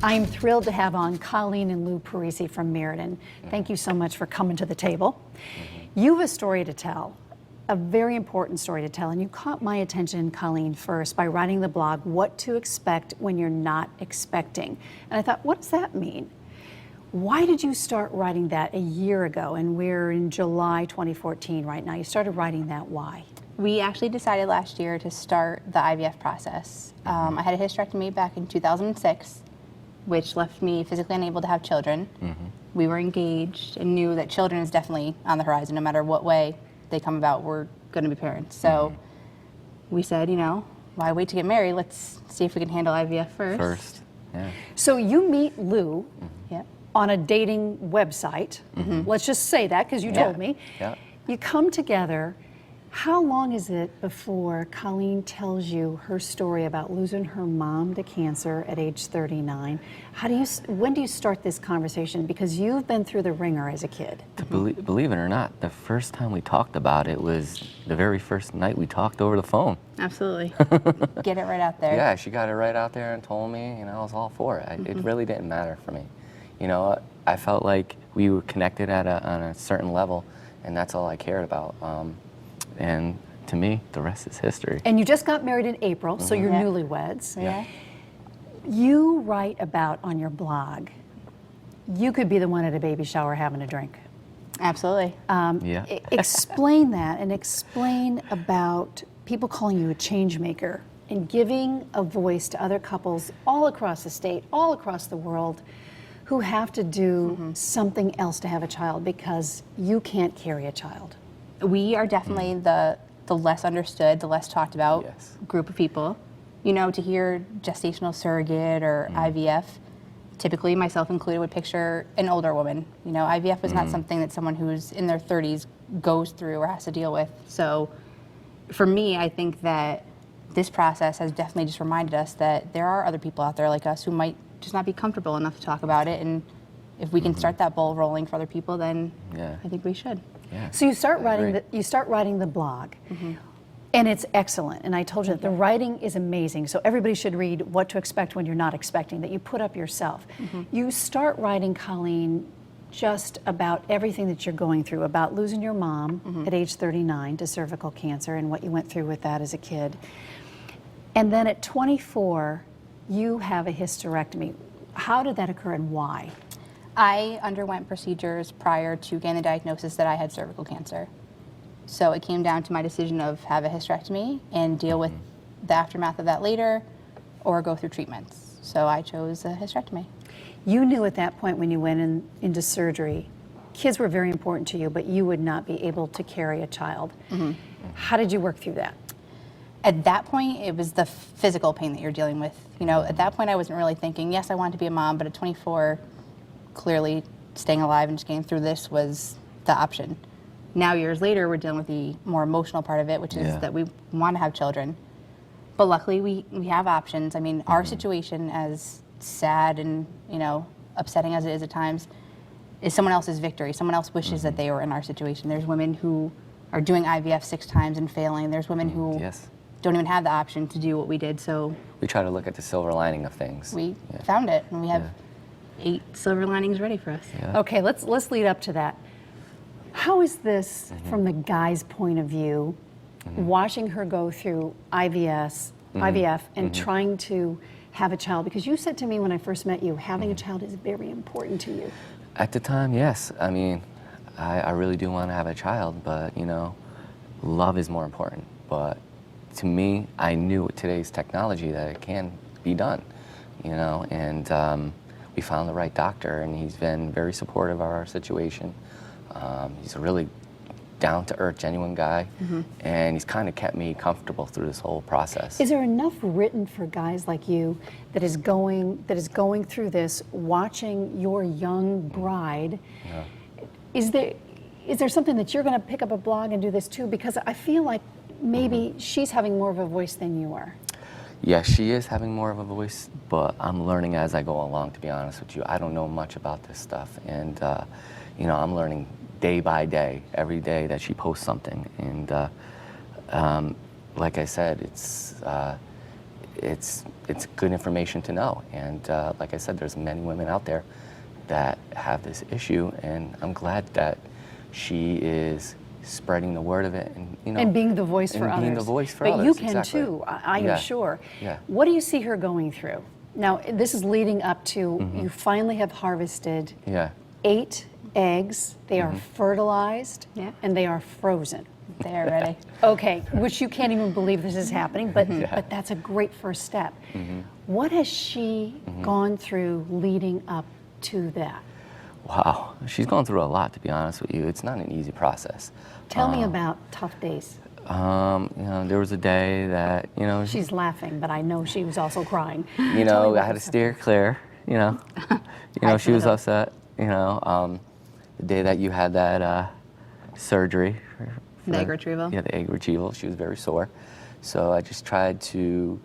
I'm thrilled to have on Colleen and Lou Parise from Meriden. Thank you so much for coming to the table. You have a story to tell, a very important story to tell, and you caught my attention, Colleen, first by writing the blog, What to Expect When You're Not Expecting. And I thought, what does that mean? Why did you start writing that a year ago? And we're in July 2014 right now. You started writing that, why? We actually decided last year to start the IVF process. I had a hysterectomy back in 2006, which left me physically unable to have children. We were engaged and knew that children is definitely on the horizon. No matter what way they come about, we're going to be parents. So we said, you know, why wait to get married? Let's see if we can handle IVF first. Yeah. So you meet Lou Yep. on a dating website. Let's just say that because you told me. Yeah. You come together. How long is it before Colleen tells you her story about losing her mom to cancer at age 39? When do you start this conversation? Because you've been through the ringer as a kid. Believe it or not, the first time we talked about it was the very first night we talked over the phone. Absolutely. Get it right out there. Yeah, she got it right out there and told me, I was all for it. It really didn't matter for me. I felt like we were connected on a certain level, and that's all I cared about. And to me, the rest is history. And you just got married in April, so you're newlyweds. Yeah. You write about on your blog, you could be the one at a baby shower having a drink. Absolutely. Explain that and explain about people calling you a change maker and giving a voice to other couples all across the state, all across the world, who have to do something else to have a child because you can't carry a child. We are definitely the less understood, the less talked about group of people. To hear gestational surrogate or IVF, typically myself included would picture an older woman. IVF was not something that someone who's in their 30s goes through or has to deal with. So for me, I think that this process has definitely just reminded us that there are other people out there like us who might just not be comfortable enough to talk about it. And if we can start that ball rolling for other people, then I think we should. Yeah. So you start writing the blog, and it's excellent. And I told you that the writing is amazing. So everybody should read What to Expect When You're Not Expecting, that you put up yourself. You start writing, Colleen, just about everything that you're going through, about losing your mom at age 39 to cervical cancer and what you went through with that as a kid. And then at 24, you have a hysterectomy. How did that occur and why? I underwent procedures prior to getting the diagnosis that I had cervical cancer. So it came down to my decision of have a hysterectomy and deal with the aftermath of that later or go through treatments. So I chose a hysterectomy. You knew at that point when you went into surgery, kids were very important to you, but you would not be able to carry a child. How did you work through that? At that point, it was the physical pain that you're dealing with. At that point I wasn't really thinking, yes, I wanted to be a mom, but at 24, clearly staying alive and just getting through this was the option. Now, years later, we're dealing with the more emotional part of it, which is that we want to have children. But luckily, we have options. I mean, our situation, as sad and, upsetting as it is at times, is someone else's victory. Someone else wishes that they were in our situation. There's women who are doing IVF 6 times and failing. There's women who don't even have the option to do what we did. So we try to look at the silver lining of things. We found it, and we have 8 silver linings ready for us. Okay, let's lead up to that. How is this from the guy's point of view, watching her go through IVF and trying to have a child? Because you said to me when I first met you, having a child is very important to you. At the time, yes. I mean, I really do want to have a child, but love is more important. But to me, I knew with today's technology that it can be done, and we found the right doctor, and he's been very supportive of our situation. He's a really down-to-earth, genuine guy, and he's kind of kept me comfortable through this whole process. Is there enough written for guys like you that is going through this, watching your young bride? Is there something that you're going to pick up a blog and do this too? Because I feel like maybe she's having more of a voice than you are. Yeah, she is having more of a voice, but I'm learning as I go along, to be honest with you. I don't know much about this stuff, and I'm learning day by day, every day that she posts something. And like I said, it's good information to know. And like I said, there's many women out there that have this issue, and I'm glad that she is spreading the word of it, and and being the voice for and others. being the voice for but others. you can exactly. too, I am Yeah. sure. Yeah. What do you see her going through? Now, this is leading up to you finally have harvested Yeah. 8 eggs. They are fertilized Yeah. and they are frozen. They're ready. Okay, which you can't even believe this is happening, but that's a great first step. What has she gone through leading up to that? Wow, she's gone through a lot, to be honest with you. It's not an easy process. Tell me about tough days. There was a day that, She's laughing, but I know she was also crying. I had to steer clear, she was upset, the day that you had that surgery. The egg retrieval? Yeah, the egg retrieval. She was very sore. So I just tried to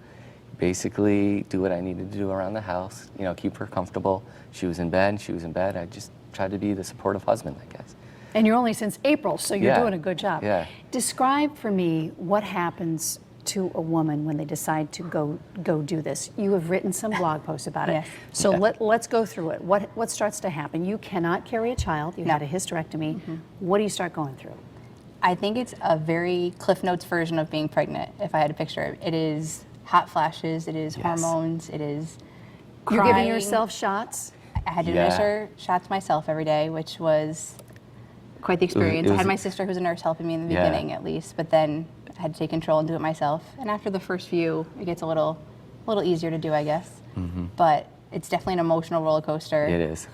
basically do what I needed to do around the house, keep her comfortable. She was in bed. I just tried to be the supportive husband, I guess. And you're only since April, so you're doing a good job. Yeah. Describe for me what happens to a woman when they decide to go do this. You have written some blog posts about it. Yes. So let's go through it. What starts to happen? You cannot carry a child. You had a hysterectomy. What do you start going through? I think it's a very Cliff Notes version of being pregnant, if I had to picture it. It is hot flashes, it is hormones, it is You're giving crying. yourself shots. I had to Yeah. administer shots myself every day, which was quite the experience. it I had was- my sister who's a nurse helping me in the Yeah. beginning at least, but then I had to take control and do it myself. And after the first few, it gets a little easier to do, I guess. But it's definitely an emotional roller coaster. It is.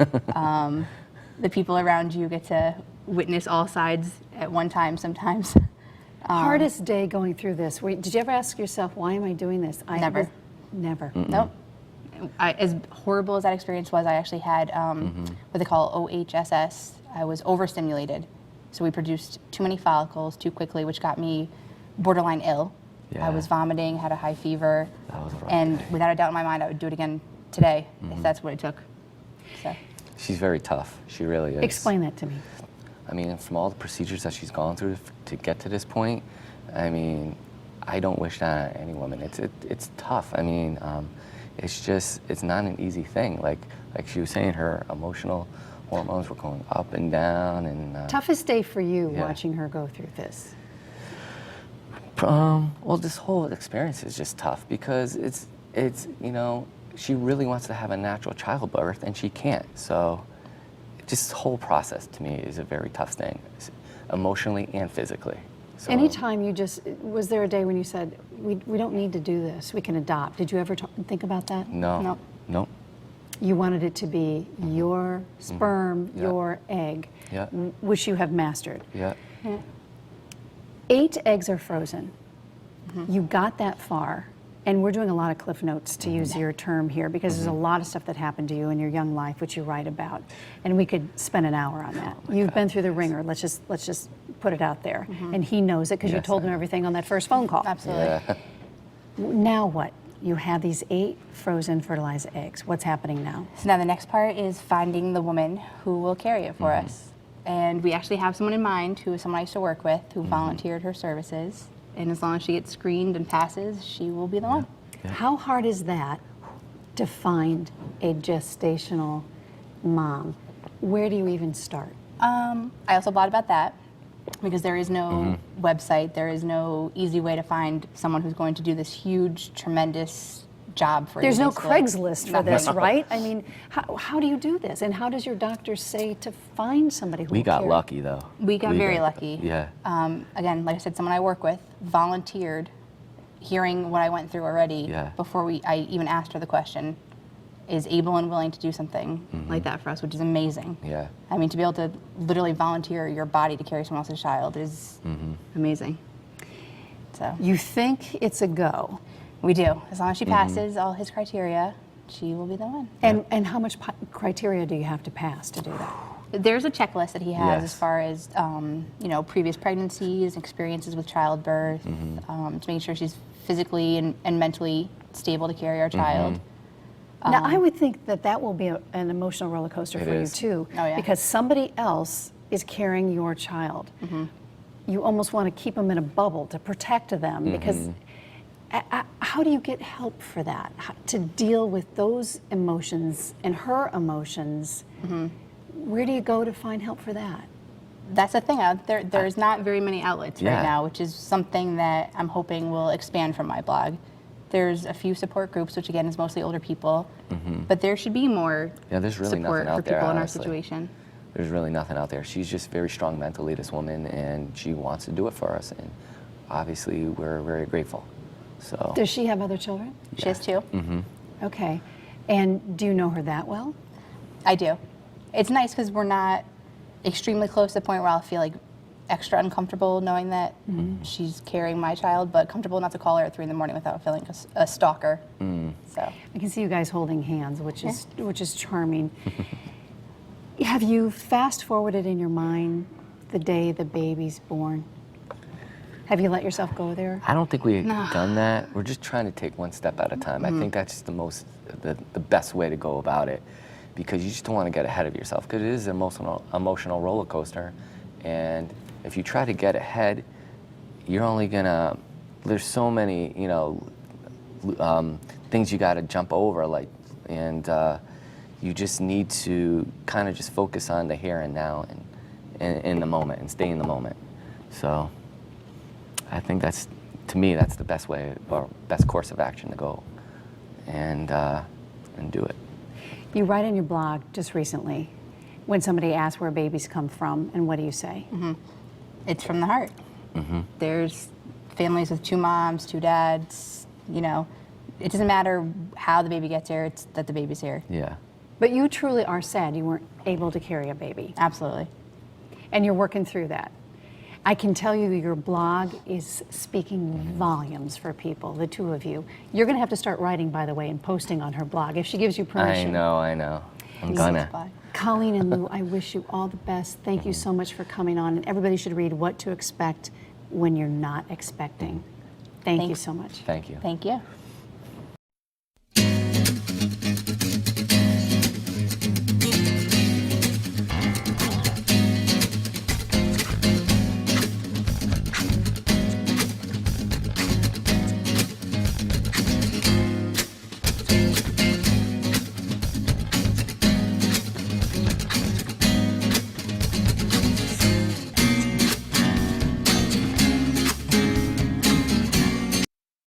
The people around you get to witness all sides at one time sometimes. Hardest day going through this. Did you ever ask yourself, why am I doing this? Never. Never. Nope. As horrible as that experience was, I actually had what they call OHSS. I was overstimulated. So we produced too many follicles too quickly, which got me borderline ill. Yeah. I was vomiting, had a high fever. That was a rough and day. without a doubt in my mind, I would do it again today if that's what it took. So. She's very tough. She really is. Explain that to me. I mean, from all the procedures that she's gone through to get to this point, I mean, I don't wish that on any woman. It's tough. I mean, it's not an easy thing. Like she was saying, her emotional hormones were going up and down, and Toughest day for you Yeah. watching her go through this? well, this whole experience is just tough because it's she really wants to have a natural childbirth and she can't. So, just the whole process to me is a very tough thing, emotionally and physically. So, Anytime was there a day when you said, we don't need to do this, we can adopt? Did you ever think about that? No. Nope. Nope. You wanted it to be your sperm, Yeah. your egg, Yeah. which you have mastered. Yeah. 8 eggs are frozen. You got that far, and we're doing a lot of cliff notes to use your term here because there's a lot of stuff that happened to you in your young life, which you write about, and we could spend an hour on that. You've been through the ringer. Let's just put it out there, and he knows it because you Yes, told I him everything on that first phone call. Absolutely. Yeah. Now what? You have these 8 frozen fertilized eggs. What's happening now? So now the next part is finding the woman who will carry it for us. And we actually have someone in mind who is someone I used to work with who volunteered her services. And as long as she gets screened and passes, she will be the one. How hard is that to find a gestational mom? Where do you even start? I also thought about that because there is no website, there is no easy way to find someone who's going to do this huge, tremendous job for There's you. no basically. Craigslist for this, Nothing. right? I mean, how do you do this? And how does your doctor say to find somebody who We will got carry? lucky though. We got very lucky. Yeah. Again, like I said, someone I work with volunteered, hearing what I went through already Yeah. before I even asked her the question, is able and willing to do something like that for us, which is amazing. Yeah. I mean, to be able to literally volunteer your body to carry someone else's child is amazing. So You think it's a go. we do. As long as she passes all his criteria, she will be the one. And how much criteria do you have to pass to do that? There's a checklist that he has Yes. as far as previous pregnancies, experiences with childbirth, to make sure she's physically and mentally stable to carry our child. Now, I would think that will be an emotional roller coaster It for is. you too, Oh, yeah. because somebody else is carrying your child. You almost want to keep them in a bubble to protect them because how how do you get help for that? To deal with those emotions and her emotions? Where do you go to find help for that? That's the thing. There's not very many outlets Yeah. right now, which is something that I'm hoping will expand from my blog. There's a few support groups, which again is mostly older people, but there should be more Yeah, there's really support nothing out for there, people in our honestly. situation. There's really nothing out there. She's just very strong mentally, this woman, and she wants to do it for us. And obviously, we're very grateful. So. Does she have other children? She has two. Okay. And do you know her that well? I do. It's nice because we're not extremely close to the point where I'll feel like extra uncomfortable knowing that she's carrying my child, but comfortable not to call her at 3 in the morning without feeling a stalker. So I can see you guys holding hands, which is charming. Have you fast forwarded in your mind the day the baby's born? Have you let yourself go there? I don't think we've done that. We're just trying to take one step at a time. I think that's the best way to go about it, because you just don't want to get ahead of yourself, because it is an emotional roller coaster. And if you try to get ahead, you're only gonna, there's so many, things you got to jump over, and you just need to kind of just focus on the here and now and in the moment and stay in the moment. So I think to me, that's the best way or best course of action to go and do it. You write in your blog just recently when somebody asks where babies come from, and what do you say? it's from the heart. There's families with 2 moms, 2 dads, it doesn't matter how the baby gets here, it's that the baby's here. Yeah. But you truly are sad you weren't able to carry a baby. Absolutely. And you're working through that. I can tell you your blog is speaking volumes for people, the 2 of you. You're going to have to start writing, by the way, and posting on her blog if she gives you permission. I know. I'm gonna. Colleen and Lou, I wish you all the best. Thank you so much for coming on. And everybody should read What to Expect When You're Not Expecting. Thank you so much. Thank you. Thank you.